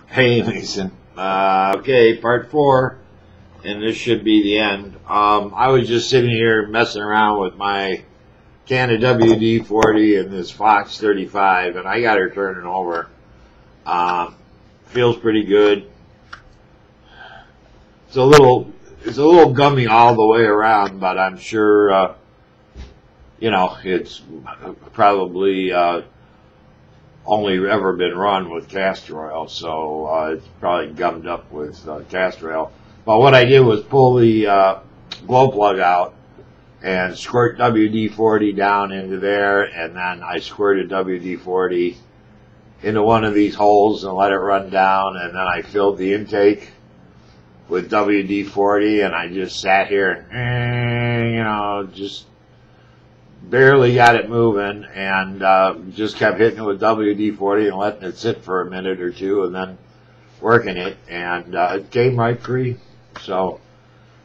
Hey, Mason. Okay, part 4, and this should be the end. I was just sitting here messing around with my can of WD-40 and this Fox 35, and I got her turning over. Feels pretty good. It's a little gummy all the way around, but I'm sure, it's probably only ever been run with castor oil, so it's probably gummed up with castor oil. But what I did was pull the glow plug out and squirt WD-40 down into there, and then I squirted WD-40 into one of these holes and let it run down, and then I filled the intake with WD-40, and I just sat here and, just barely got it moving, and just kept hitting it with WD-40 and letting it sit for a minute or two, and then working it, and it came right free. So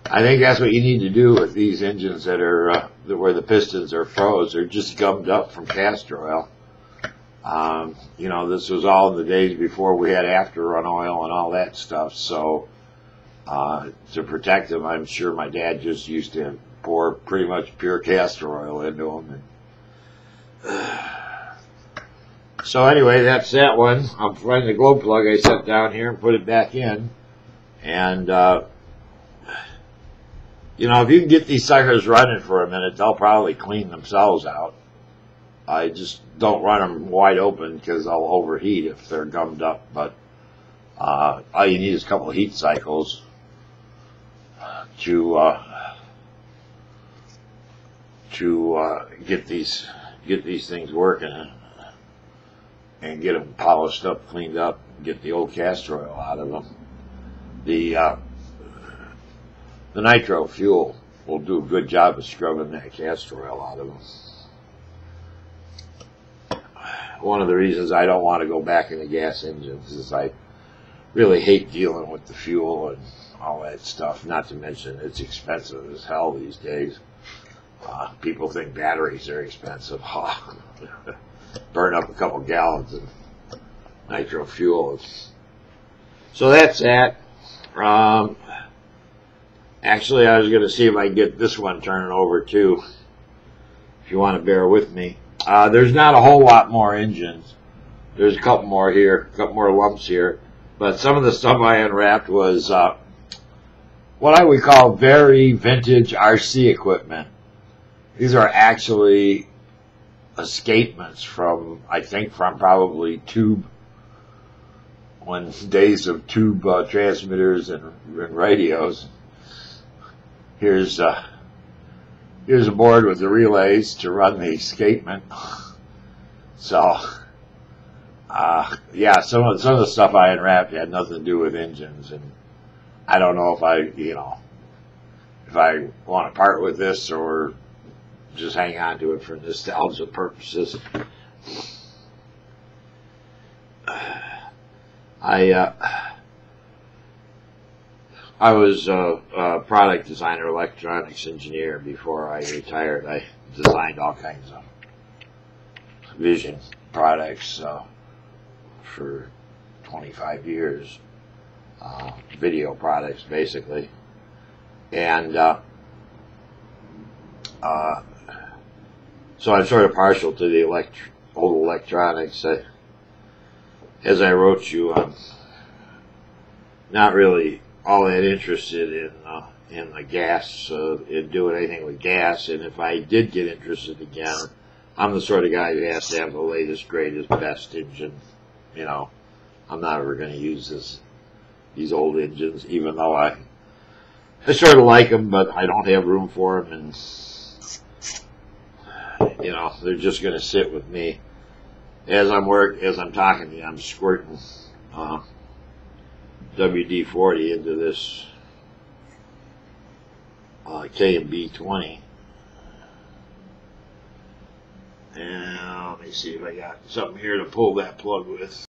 I think that's what you need to do with these engines that are where the pistons are froze. They're just gummed up from castor oil. This was all in the days before we had after-run oil and all that stuff. So to protect them, I'm sure my dad just used to pour pretty much pure castor oil into them. So anyway, that's that one. I'm finding the glow plug I set down here and put it back in. And if you can get these suckers running for a minute, they'll probably clean themselves out. I just don't run them wide open because they'll overheat if they're gummed up. But all you need is a couple of heat cycles to get these things working and get them polished up, cleaned up, get the old castor oil out of them. The nitro fuel will do a good job of scrubbing that castor oil out of them. One of the reasons I don't want to go back into gas engines is I really hate dealing with the fuel and all that stuff. Not to mention it's expensive as hell these days. People think batteries are expensive. Burn up a couple gallons of nitro fuel. So that's that. Actually, I was going to see if I can get this one turning over too, if you want to bear with me. There's not a whole lot more engines. There's a couple more here, a couple more lumps here. But some of the stuff I unwrapped was what I would call very vintage RC equipment. These are actually escapements from, I think, from probably tube, when days of tube transmitters and radios. Here's a board with the relays to run the escapement. So, yeah, some of the stuff I unwrapped had nothing to do with engines, and I don't know if I want to part with this or just hang on to it for nostalgia purposes. I was a product designer, electronics engineer before I retired. I designed all kinds of vision products for 25 years, video products basically, and so I'm sort of partial to the old electronics. As I wrote you, I'm not really all that interested in the gas, in doing anything with gas. And if I did get interested again, I'm the sort of guy who has to have the latest, greatest, best engine. I'm not ever going to use these old engines, even though I sort of like them, but I don't have room for them, and they're just going to sit with me. As I'm talking to you, I'm squirting WD-40 into this K&B 20, and let me see if I got something here to pull that plug with.